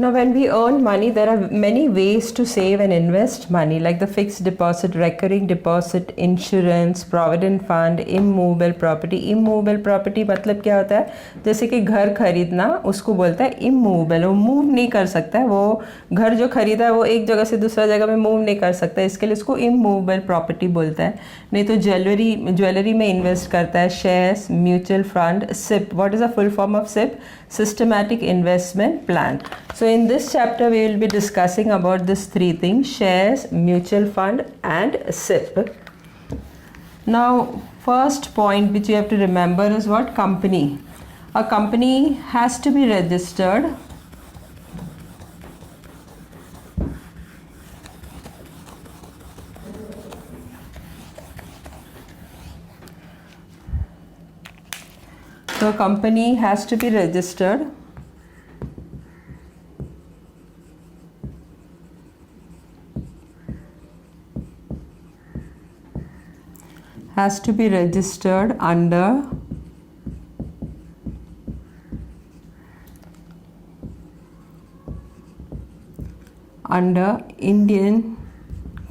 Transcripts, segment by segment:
Now, when we earn money, there are many ways to save and invest money, like the fixed deposit, recurring deposit, insurance, provident fund, immovable property. Immovable property मतलब क्या होता है? जैसे कि घर खरीदना, उसको बोलता है immovable. वो मूव नहीं कर सकता है, वो घर जो खरीदा है वो एक जगह से दूसरा जगह में मूव नहीं कर सकता है, इसके लिए उसको immovable property बोलता है. नहीं तो ज्वेलरी में इन्वेस्ट करता है, shares, mutual fund, SIP. What is the full form of SIP? Systematic investment plan. So in this chapter we will be discussing about these three things: shares, mutual fund and SIP. Now first point which you have to remember is what? Company. A company has to be registered So a company has to be registered under Indian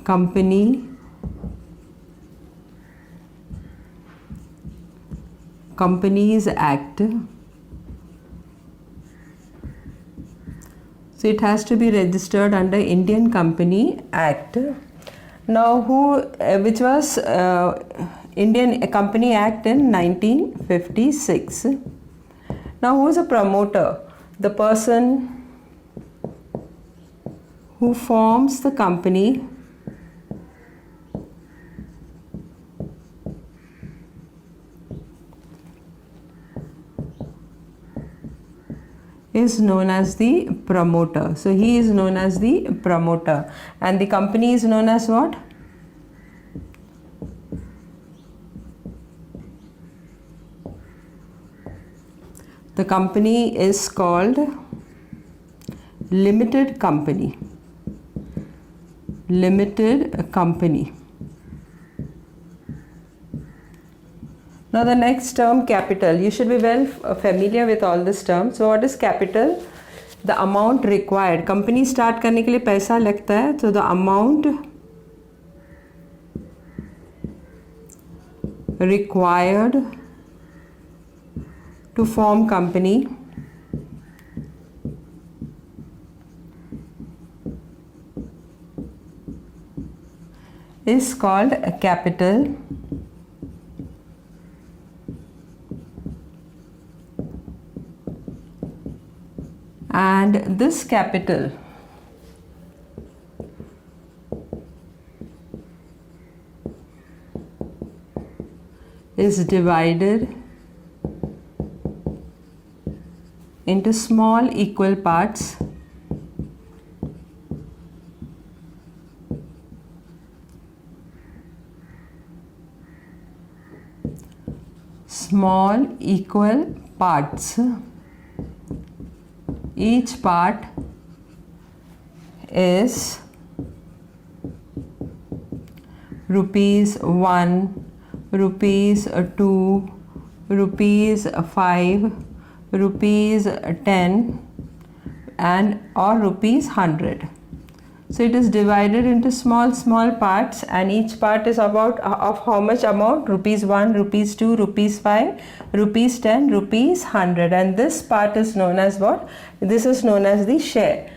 Companies Act. So it has to be registered under Indian Company Act. Now which was Indian Company Act in 1956. Now who is a promoter? The person who forms the company is known as the promoter. So he is known as the promoter, and the company is known as what? The company is called limited company. Now the next term, capital. You should be well familiar with all this terms. So what is capital? The amount required. Company start करने के लिए पैसा लगता है, so the amount required to form company is called a capital. And this capital is divided into small equal parts Each part is ₹1, ₹2, ₹5, ₹10 and or ₹100. So it is divided into small parts, and each part is about of how much amount? ₹1, ₹2, ₹5, ₹10, ₹100, and this part is known as what? This is known as the share.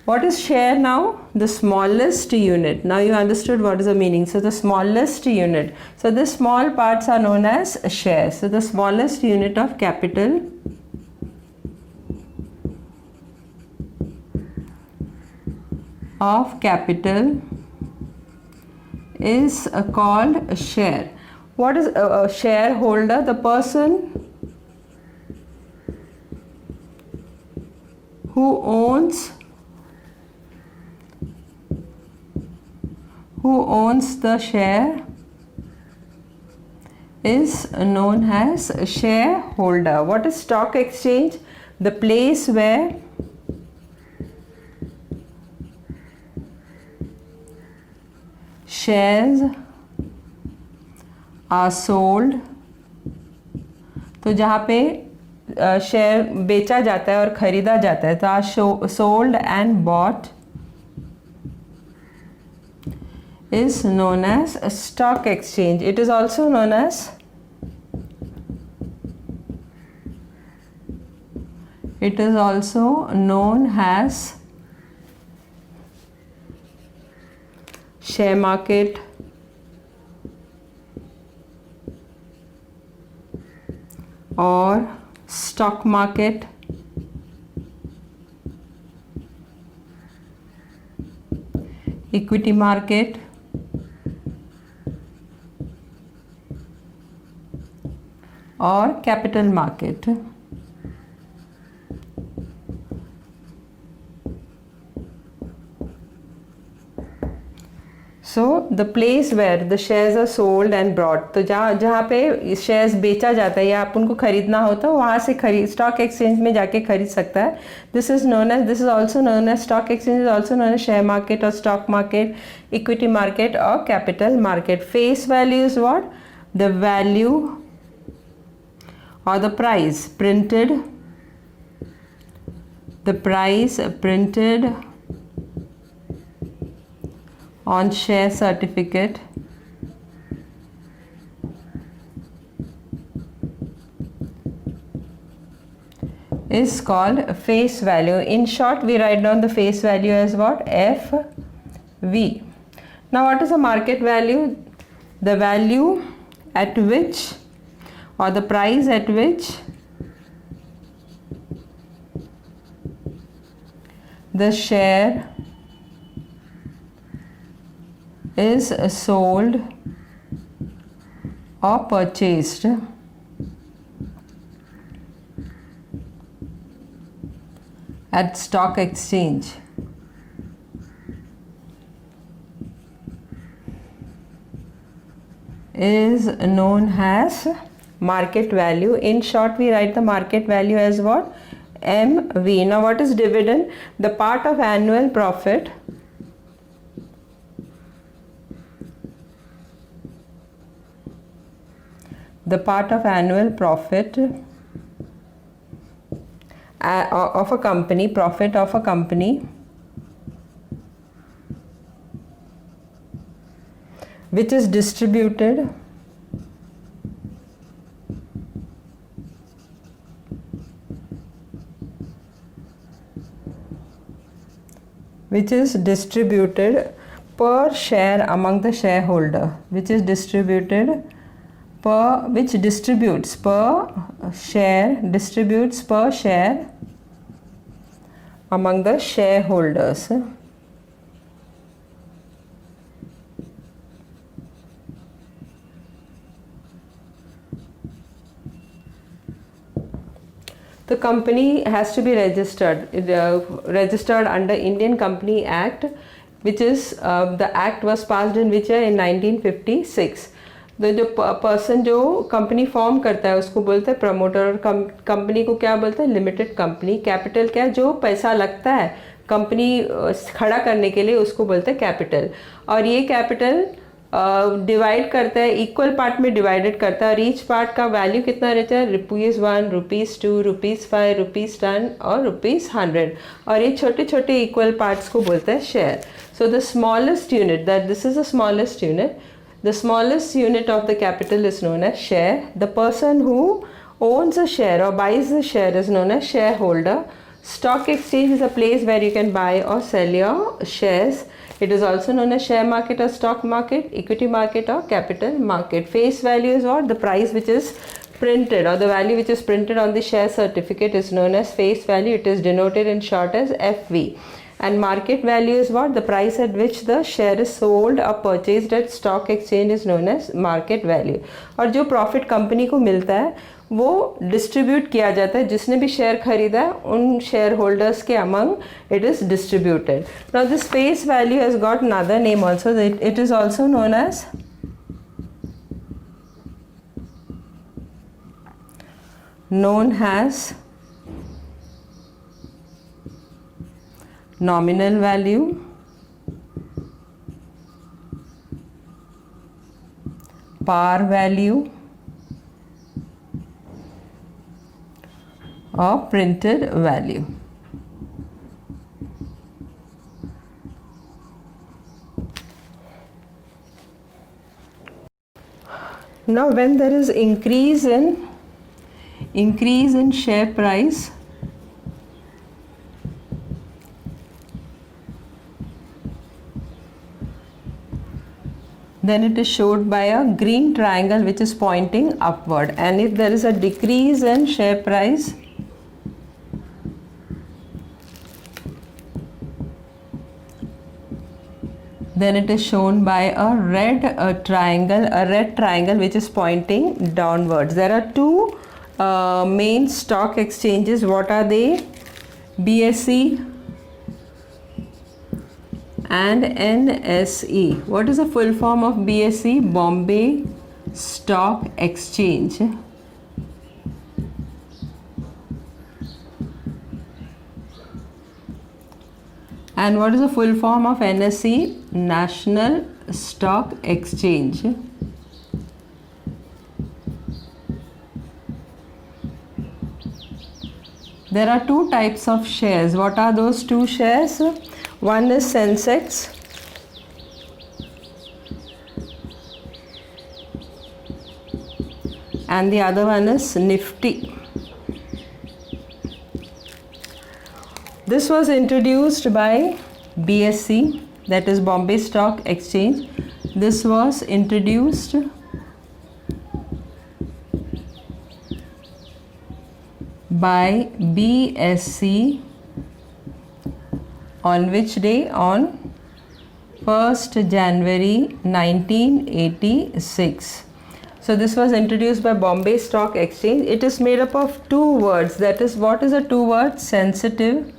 What is share now? The smallest unit. Now you understood what is the meaning. So the smallest unit. So the small parts are known as share. So the smallest unit of capital is called a share. What is a shareholder? The person who owns the share is known as a shareholder. What is stock exchange? The place where shares are sold. तो जहाँ पे share बेचा जाता है और खरीदा जाता है, तो are sold and bought is known as a stock exchange. It is also known as share market or stock market, equity market, or capital market. So the place where the shares are sold and brought, तो जहाँ पे shares बेचा जाता है या आप उनको खरीदना हो तो वहाँ से स्टॉक एक्सचेंज में जाके खरीद सकता है. This is also known as stock exchange is also known as share market और स्टॉक मार्केट, इक्विटी मार्केट और capital market. Face value is what? The value or the price printed on share certificate is called face value. In short, we write down the face value as what? FV. Now what is the market value? The value at which, or the price at which the share is sold or purchased at stock exchange. Is known as market value. In short, we write the market value as what? MV. Now what is dividend? The part of annual profit of a company, profit of a company which is distributed per share among the shareholder, which distributes per share among the shareholders. The company has to be registered under Indian Company Act, which is the act was passed in which year? In 1956. तो जो person जो company form करता है उसको बोलते हैं promoter, और company को क्या बोलते हैं? Limited company. कैपिटल क्या? जो पैसा लगता है कंपनी खड़ा करने के लिए उसको बोलते हैं कैपिटल. और ये कैपिटल डिवाइड करता है, इक्वल पार्ट में डिवाइडेड करता है, और ईच पार्ट का वैल्यू कितना रहता है? ₹1, ₹2, ₹5, ₹10 और ₹100. और ये छोटे छोटे इक्वल पार्ट्स को बोलते हैं share. So the smallest unit, that this is the smallest unit. The smallest unit of the capital is known as share. The person who owns a share or buys the share is known as shareholder. Stock exchange is a place where you can buy or sell your shares. It is also known as share market or stock market, equity market or capital market. Face value is what? The price which is printed, or the value which is printed on the share certificate is known as face value. It is denoted in short as FV. And market value is what? The price at which the share is sold or purchased at stock exchange is known as market value. और जो profit company को मिलता है वो distribute किया जाता है, जिसने भी शेयर खरीदा है उन शेयर होल्डर्स के among it is distributed. Now this face value has got another name also. It is also known as nominal value, par value, of printed value. Now when there is increase in share price, then it is showed by a green triangle which is pointing upward, and if there is a decrease in share price, then it is shown by a red triangle which is pointing downwards. There are two main stock exchanges. What are they? BSE and NSE. What is the full form of BSE? Bombay Stock Exchange. And what is the full form of NSE? National Stock Exchange. There are two types of shares. What are those two shares? One is Sensex and the other one is Nifty. This was introduced by BSE, that is Bombay Stock Exchange. This was introduced by BSE on which day? On 1st January 1986. So this was introduced by Bombay Stock Exchange. It is made up of two words. That is, what is the two words? Sensitive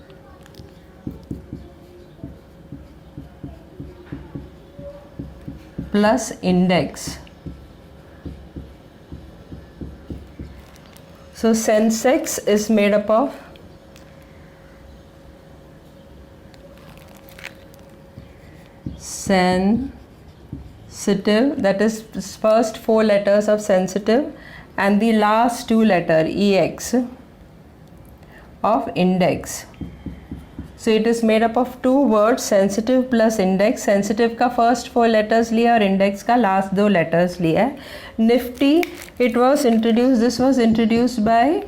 plus index. So Sensex is made up of sensitive, that is first four letters of sensitive, and the last two letter EX of index. So it is made up of two words, sensitive plus index. Sensitive का first four letters लिया और index का last दो letters लिया है. Nifty, it was introduced, this was introduced by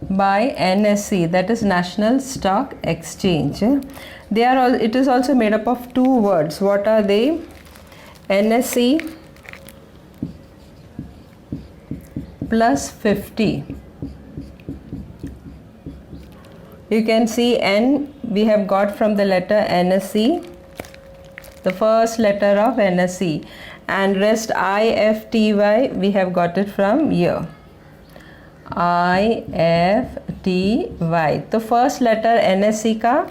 NSE, that is National Stock Exchange. They are all, it is also made up of two words. What are they? NSE plus 50. You can see N we have got from the letter NSE, the first letter of NSE, and rest IFTY we have got it from here. IFTY. तो first letter NSE का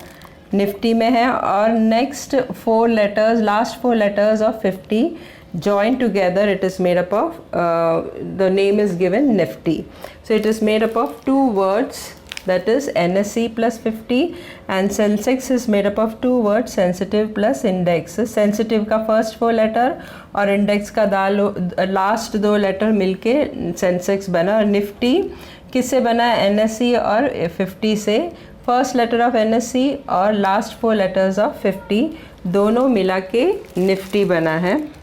Nifty में है और next four letters, last four letters of 50 joined together, it is made up of the name is given Nifty. So it is made up of two words, that is NSE plus 50, and Sensex is made up of two words, sensitive plus index. Sensitive का first four letter और index का last दो letter मिलके Sensex बना, और Nifty किससे बना? NSE और 50 से. फर्स्ट लेटर ऑफ NSE और लास्ट फोर लेटर्स ऑफ 50 दोनों मिला के निफ्टी बना है.